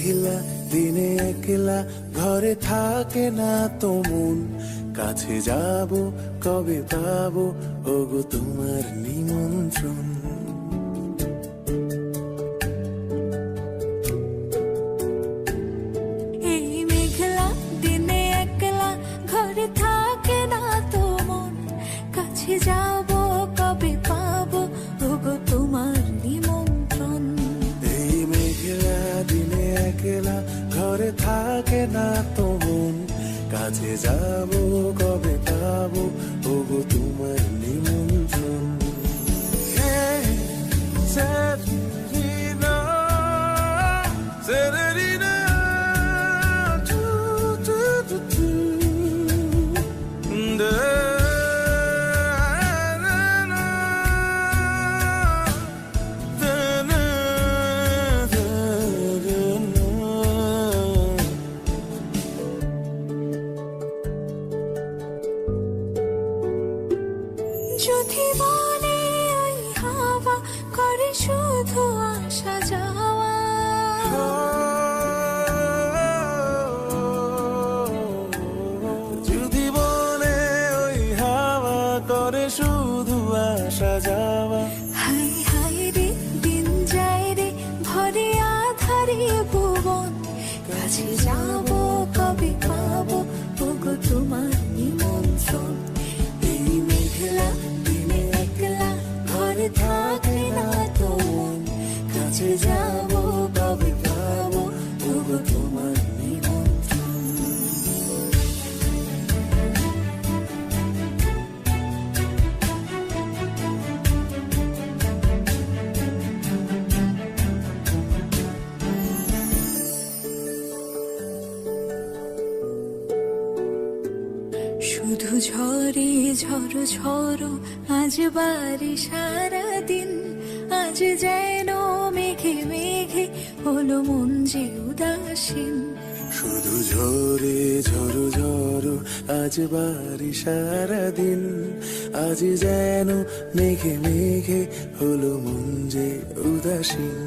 মেঘলা দিনে একলা ঘরে থাকে না তো মন, কাছে যাব কবে পাবো ওগো তোমার নিমন্ত্রণ। এই মেঘলা দিনে একলা ঘরে থাকে না তো মন, কাছে যাব কবে পাবো ওগো তোমার নিমন্ত্রণ। এই মেঘলা দিনে একলা ঘরে থাকে না তো মন, কাছে যাব কবে পাবো ওগো তোমার নিমন্ত্রণ। Severina, Severina, tu, tu, tu, tu. Da, na, na, da, na, da, da, na. যদি মনে ওই হাওয়া করে শুধু আসা যাওয়া, যদি বলে ওই হাওয়া করে শুধু আসা যাওয়া, হাই হাই রে দিন যায় রে ভরে আধারে ভুবন, কাছে যাব কবে পাবো ওগো তোমার নিমন্ত্রণ। এই মেঘলা দিনে একলা ঘরে থাকে না তো মন, কাছে যাব কবে পাবো ওগো তোমার নিমন্ত্রণ। শুধু ঝরে ঝড়ো ঝড়ো আজ বাড়ি সারাদিন, আজ যেন মেঘে মেঘে হলো মন যে উদাসীন। শুধু ঝরে ঝড়ো ঝড়ো আজ বাড়ি সারাদিন, আজ যেন মেঘে মেঘে হলো মন যে উদাসীন।